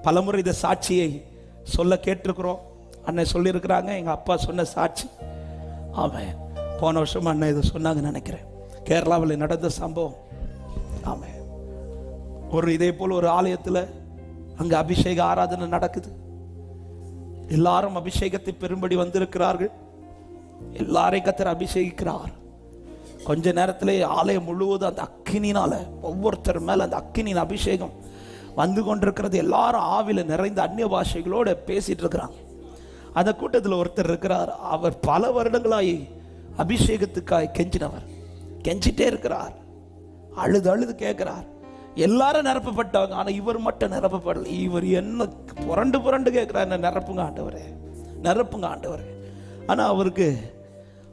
பலமுறை இந்த சாட்சியை சொல்ல கேட்டிருக்கிறோம். அண்ணன் சொல்லியிருக்கிறாங்க, எங்கள் அப்பா சொன்ன சாட்சி. ஆமாம், போன வருஷம் அண்ணன் இதை சொன்னாங்கன்னு நினைக்கிறேன். கேரளாவில் நடந்த சம்பவம். ஆமாம், ஒரு இதே போல் ஒரு ஆலயத்தில் அங்கே அபிஷேக ஆராதனை நடக்குது. எல்லாரும் அபிஷேகத்தை பெரும்படி வந்திருக்கிறார்கள். எல்லாரையும் கர்த்தர் அபிஷேகிக்கிறார். கொஞ்ச நேரத்திலே ஆலயம் முழுவதும் அந்த அக்கினினால, ஒவ்வொருத்தர் மேல அந்த அக்கினின் அபிஷேகம் வந்து கொண்டிருக்கிறது. எல்லாரும் ஆவில நிறைந்த அந்நிய பாஷைகளோடு பேசிட்டு இருக்கிறாங்க. அந்த கூட்டத்தில் ஒருத்தர் இருக்கிறார். அவர் பல வருடங்களாய் அபிஷேகத்துக்காய் கெஞ்சினவர். கெஞ்சிட்டே இருக்கிறார், அழுது அழுது கேட்கிறார். எல்லாரும் நிரப்பப்பட்டவங்க, ஆனால் இவர் மட்டும் நிரப்பப்படல. இவர் என்ன புரண்டு புரண்டு கேட்கிறார், என்ன நிரப்புங்க ஆண்டவரே, நிரப்புங்க ஆண்டவரே. ஆனால் அவருக்கு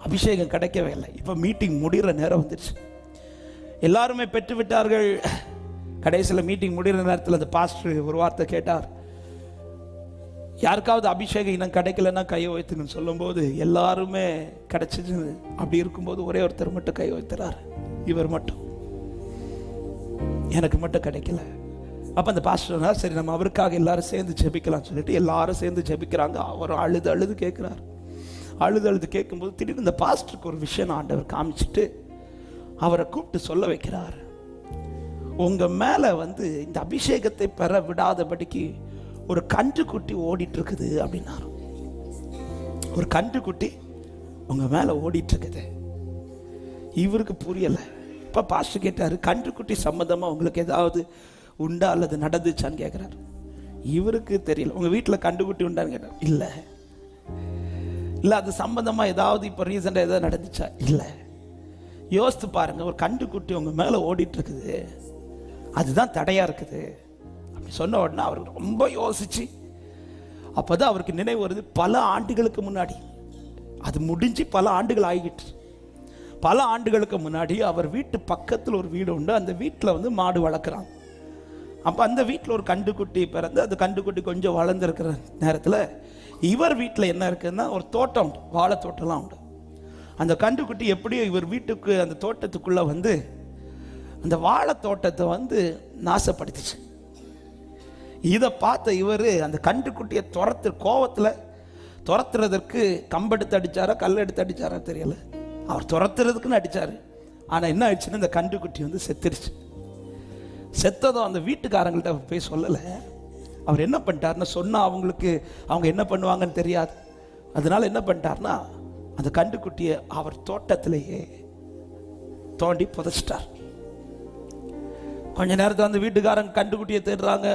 அபிஷேகம் கிடைக்கவே இல்லை. இப்போ மீட்டிங் முடிகிற நேரம் வந்துடுச்சு. எல்லாருமே பெற்று விட்டார்கள். கடைசியில் மீட்டிங் முடிகிற நேரத்தில் அந்த பாஸ்டர் ஒரு வார்த்தை கேட்டார், யாருக்காவது அபிஷேகம் இன்னும் கிடைக்கலன்னா கையை வைத்துங்கன்னு சொல்லும்போது எல்லாருமே கிடைச்சிச்சு. அப்படி இருக்கும்போது ஒரே ஒருத்தர் மட்டும் கை வைத்துறார். இவர் மட்டும், எனக்கு மட்டும் கிடைக்கல. அப்போ அந்த பாஸ்டர், சரி நம்ம அவருக்காக எல்லாரும் சேர்ந்து ஜெபிக்கலாம்னு சொல்லிட்டு எல்லாரும் சேர்ந்து ஜெபிக்கிறாங்க. அவர் அழுது அழுது கேட்குறார். அழுது அழுது கேட்கும்போது திடீர்னு இந்த பாஸ்டருக்கு ஒரு விஷயம் ஆண்டவர் காமிச்சிட்டு அவரை கூப்பிட்டு சொல்ல வைக்கிறார். உங்க மேல இந்த அபிஷேகத்தை பெற விடாதபடிக்கு ஒரு கன்றுக்குட்டி ஓடிட்டு இருக்குது அப்படின்னாரு. ஒரு கன்றுக்குட்டி உங்க மேல ஓடிட்டு இருக்குது. இவருக்கு புரியல. இப்ப பாஸ்டர் கேட்டாரு, கன்றுக்குட்டி சம்பந்தமா உங்களுக்கு ஏதாவது உண்டா அல்லது நடந்துச்சான்னு கேட்கிறாரு. இவருக்கு தெரியல. உங்க வீட்டில் கன்றுக்குட்டி உண்டான்னு கேட்டார். இல்லை இல்லை, அது சம்பந்தமா ஏதாவது இப்போ ரீசெண்டாக ஏதாவது நடந்துச்சா? இல்லை. யோசித்து பாருங்க, ஒரு கன்றுக்குட்டி உங்க மேலே ஓடிட்டு இருக்குது, அதுதான் தடையா இருக்குது அப்படி சொன்ன உடனே அவர் ரொம்ப யோசிச்சு, அப்போதான் அவருக்கு நினைவு வருது, பல ஆண்டுகளுக்கு முன்னாடி, அது முடிஞ்சு பல ஆண்டுகள் ஆகிட்டு, பல ஆண்டுகளுக்கு முன்னாடி அவர் வீட்டு பக்கத்தில் ஒரு வீடு உண்டு. அந்த வீட்டில் மாடு வளர்க்குறாங்க. அப்போ அந்த வீட்டில் ஒரு கன்றுக்குட்டி பிறந்து, அந்த கன்றுக்குட்டி கொஞ்சம் வளர்ந்துருக்கிற நேரத்தில் இவர் வீட்டில் என்ன இருக்குதுன்னா ஒரு தோட்டம் உண்டு, வாழை தோட்டம்லாம் உண்டு. அந்த கன்றுக்குட்டி எப்படியோ இவர் வீட்டுக்கு அந்த தோட்டத்துக்குள்ளே அந்த வாழை தோட்டத்தை நாசப்படுத்திச்சு. இதை பார்த்த இவர் அந்த கன்றுக்குட்டியை கோவத்தில் துரத்துறதற்கு கம்பெடுத்து அடித்தாரா கல் எடுத்து அடித்தாரா தெரியல, அவர் துரத்துறதுக்குன்னு அடித்தார். ஆனால் என்ன ஆயிடுச்சுன்னு இந்த கன்றுக்குட்டி செத்துருச்சு. செத்ததும் அந்த வீட்டுக்காரங்கள்ட்ட போய் சொல்லலை. அவர் என்ன பண்ணிட்டாருன்னா, சொன்னால் அவங்க என்ன பண்ணுவாங்கன்னு தெரியாது. அதனால என்ன பண்ணிட்டார்னா, அந்த கன்றுக்குட்டியை அவர் தோட்டத்திலேயே தோண்டி புதைச்சிட்டார். கொஞ்ச நேரத்தில் அந்த வீட்டுக்காரங்க கன்றுக்குட்டியை தேடுறாங்க.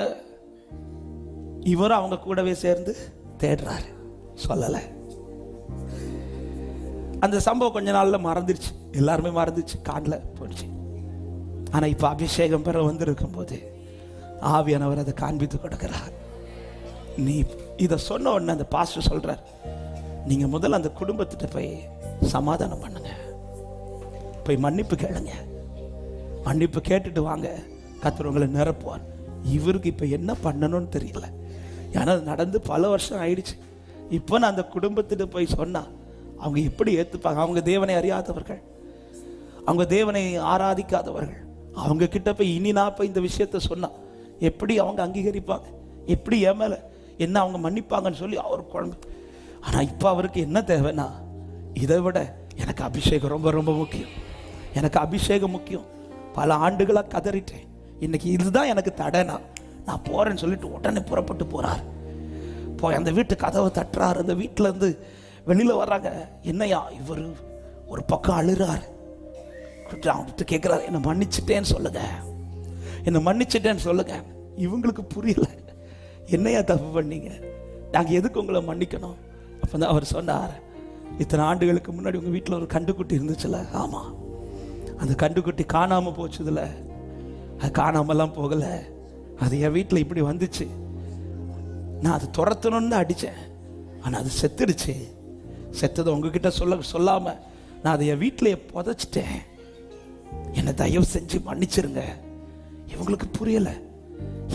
இவரும் அவங்க கூடவே சேர்ந்து தேடுறாரு. சொல்லலை. அந்த சம்பவம் கொஞ்ச நாள்ல மறந்துருச்சு, எல்லாருமே மறந்துச்சு, காட்டில் போயிடுச்சு. ஆனால் இப்போ அபிஷேகம் பெற வந்திருக்கும் போது ஆவியானவர் அதை காண்பித்து கொடுக்கிறார். நீ இதை சொன்ன உடனே அந்த பாஸ்டர் சொல்றார், நீங்க முதல்ல அந்த குடும்பத்திட்ட போய் சமாதானம் பண்ணுங்க, போய் மன்னிப்பு கேளுங்க, மன்னிப்பு கேட்டுட்டு வாங்க, கர்த்தர் உங்களை நிரப்புவார். இவருக்கு இப்போ என்ன பண்ணணும்னு தெரியல. ஏன்னா நடந்து பல வருஷம் ஆயிடுச்சு. இப்போ நான் அந்த குடும்பத்திட்ட போய் சொன்னா அவங்க எப்படி ஏற்றுப்பாங்க? அவங்க தேவனை அறியாதவர்கள், அவங்க தேவனை ஆராதிக்காதவர்கள். அவங்க கிட்ட போய் இனி நான் போய் இந்த விஷயத்த சொன்னா எப்படி அவங்க அங்கீகரிப்பாங்க? எப்படி என் மேலே என்ன அவங்க மன்னிப்பாங்கன்னு சொல்லி அவர் குழம்பு. ஆனால் இப்போ அவருக்கு என்ன தேவைன்னா, இதை விட எனக்கு அபிஷேகம் ரொம்ப ரொம்ப முக்கியம், எனக்கு அபிஷேகம் முக்கியம். பல ஆண்டுகளாக கதறிட்டேன், இன்னைக்கு இதுதான் எனக்கு தடைனா நான் போறேன்னு சொல்லிட்டு உடனே புறப்பட்டு போறார். போய் அந்த வீட்டு கதவை தட்டுறாரு. அந்த வீட்டிலேருந்து வெளியில் வர்றாங்க. என்னையா இவர் ஒரு பக்கம் அழுறாரு. அவர்கிட்ட கேட்குறாரு, என்னை மன்னிச்சிட்டேன்னு சொல்லுங்க, என்னை மன்னிச்சிட்டேன்னு சொல்லுங்க. இவங்களுக்கு புரியல, என்னையா தப்பு பண்ணீங்க, நாங்கள் எதுக்கு உங்களை மன்னிக்கணும்? அப்போ தான் அவர் சொன்னார், இத்தனை ஆண்டுகளுக்கு முன்னாடி உங்கள் வீட்டில் ஒரு கன்றுக்குட்டி இருந்துச்சுல, ஆமாம், அந்த கன்றுக்குட்டி காணாமல் போச்சுதுல, அது காணாமலாம் போகலை, அது என் வீட்டில் இப்படி வந்துச்சு, நான் அது துரத்தணும்னு தான் அடித்தேன், ஆனால் அது செத்துடுச்சு. செத்ததை உங்ககிட்ட சொல்லாமல் நான் அதை என் வீட்டிலேயே புதைச்சிட்டேன், என்னை தயவு செஞ்சு மன்னிச்சிருங்க. இவங்களுக்கு புரியலை,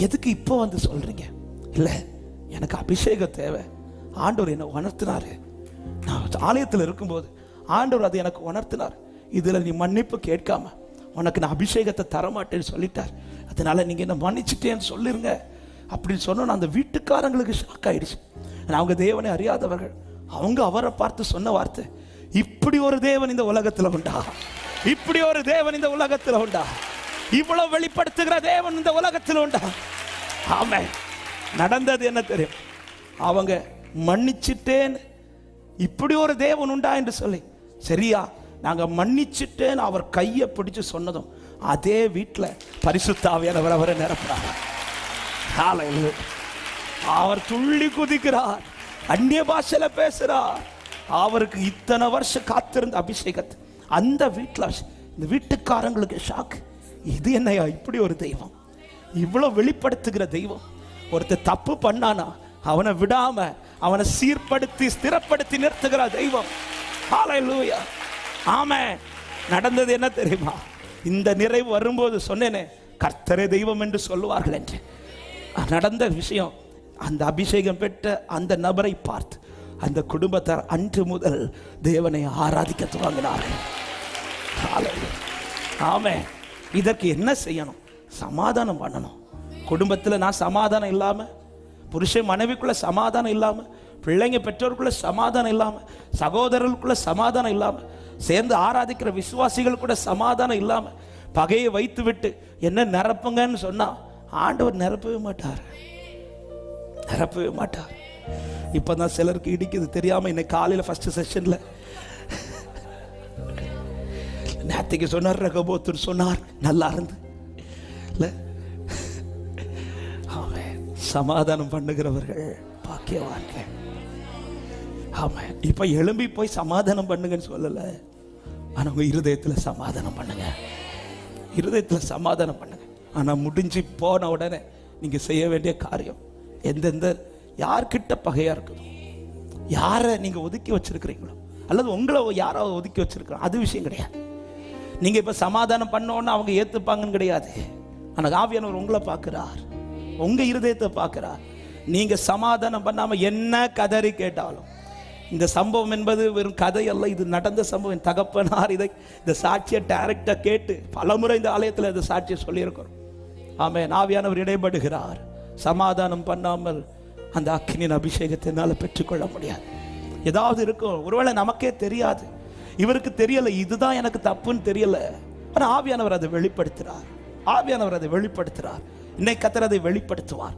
எதுக்கு இப்போ சொல்கிறீங்க? இல்லை, எனக்கு அபிஷேகம் தேவை. ஆண்டவர் என்னை உணர்த்தினாரு. நான் ஆலயத்தில் இருக்கும்போது ஆண்டவர் அதை எனக்கு உணர்த்தினார். இதில் நீ மன்னிப்பு கேட்காம உனக்கு நான் அபிஷேகத்தை தரமாட்டேன்னு சொல்லிட்டார். அதனால நீங்கள் என்ன மன்னிச்சிட்டேன்னு சொல்லிருங்க அப்படின்னு சொன்னோன்னு அந்த வீட்டுக்காரங்களுக்கு ஷாக் ஆயிடுச்சு. அவங்க தேவனை அறியாதவர்கள். அவங்க அவரை பார்த்து சொன்ன வார்த்தை, இப்படி ஒரு தேவன் இந்த உலகத்துல உண்டா? இப்படி ஒரு தேவன் இந்த உலகத்துல உண்டா? இவ்வளவு வெளிப்படுத்துகிற தேவன் இந்த உலகத்துல உண்டா? ஆமென். நடந்தது என்ன தெரியும்? அவங்க மன்னிச்சிட்டேன், இப்படி ஒரு தேவன் உண்டா என்று சொல்லி, சரியா நாங்க மன்னிச்சிட்டேன்னு அவர் கையை பிடிச்சு சொன்னதும் அதே வீட்டில் பரிசுத்த ஆவியானவர் அவரை நிரப்புறார். அவர் துள்ளி குதிக்கிறார், அந்நிய பாஷையில பேசுறார். அவருக்கு இத்தனை வருஷம் காத்திருந்த அபிஷேகத்தை அந்த வீட்டில், இந்த வீட்டுக்காரங்களுக்கு ஷாக். இது என்னையா இப்படி ஒரு தெய்வம், இவ்வளவு வெளிப்படுத்துகிற தெய்வம். ஒருத்தர் தப்பு பண்ணானா அவனை விடாம அவனை சீர்படுத்தி ஸ்திரப்படுத்தி நிறுத்துகிற தெய்வம். ஹல்லேலூயா. ஆமென். நடந்தது என்ன தெரியுமா? இந்த நிறைவு வரும்போது சொன்னேனே, கர்த்தரே தெய்வம் என்று சொல்லுவார்கள் என்று. நடந்த விஷயம், அந்த அபிஷேகம் பெற்ற அந்த நபரை பார்த்து அந்த குடும்பத்தார் அன்று முதல் தேவனை ஆராதிக்க துவங்கினார்கள். ஆமென். இதற்கு என்ன செய்யணும்? சமாதானம் பண்ணணும். குடும்பத்தில் நான் சமாதானம் இல்லாம, புருஷன் மனைவிக்குள்ள சமாதானம் இல்லாம, பிள்ளைங்க பெற்றோருக்குள்ள சமாதானம் இல்லாம, சகோதரர்களுக்குள்ள சமாதானம் இல்லாம, சேர்ந்து ஆராதிக்கிற விசுவாசிகள் கூட சமாதானம் இல்லாம பகையை வைத்து விட்டு என்ன நிரப்புங்கன்னு சொன்னா ஆண்டவர் நிரப்பவே மாட்டார், நிரப்பவே மாட்டார். இப்பதான் சிலருக்கு இடிக்குது தெரியாம. இன்னைக்கு காலையில ஃபர்ஸ்ட் செஷன்ல நேத்திக்கு சொன்னார், ரகபோத்தர் சொன்னார், நல்லா இருந்து சமாதானம் பண்ணுகிறவர்கள் பாக்கியவான்கள். ஆமா, இப்ப எழும்பி போய் சமாதானம் பண்ணுங்கன்னு சொல்லல, ஆனா உங்க இருதயத்துல சமாதானம் பண்ணுங்க, இருதயத்துல சமாதானம் பண்ணுங்க. ஆனா முடிஞ்சு போன உடனே நீங்க செய்ய வேண்டிய காரியம், எந்தெந்த யார்கிட்ட பகையா இருக்குதோ, யாரை நீங்க ஒதுக்கி வச்சிருக்கிறீங்களோ, அல்லது உங்களை யாராவது ஒதுக்கி வச்சிருக்கிறோம், அது விஷயம் கிடையாது. நீங்க இப்ப சமாதானம் பண்ணோன்னு அவங்க ஏத்துப்பாங்கன்னு கிடையாது. ஆனா ஆவியானவர் உங்களை பார்க்கிறார், உங்க இருதயத்தை பார்க்கிறார். நீங்க சமாதானம் பண்ணாம என்ன கதறி கேட்டாலும், இந்த சம்பவம் என்பது வெறும் கதை அல்ல, இது நடந்த சம்பவம். என் தகப்பனார் இந்த சாட்சியை டைரக்டா கேட்டு பலமுறை இந்த ஆலயத்தில் இந்த சாட்சியை சொல்லியிருக்கிறோம். ஆமென். ஆவியானவர் இடைபடுகிறார். சமாதானம் பண்ணாமல் அந்த அக்கினியின் அபிஷேகத்தினால பெற்றுக்கொள்ள முடியாது. ஏதாவது இருக்கும், ஒருவேளை நமக்கே தெரியாது, இவருக்கு தெரியல, இதுதான் எனக்கு தப்புன்னு தெரியல, ஆனா ஆவியானவர் அதை வெளிப்படுத்துறார். ஆவியானவர் அதை வெளிப்படுத்துறார். இன்னைக்கு கர்த்தர் அதை வெளிப்படுத்துவார்.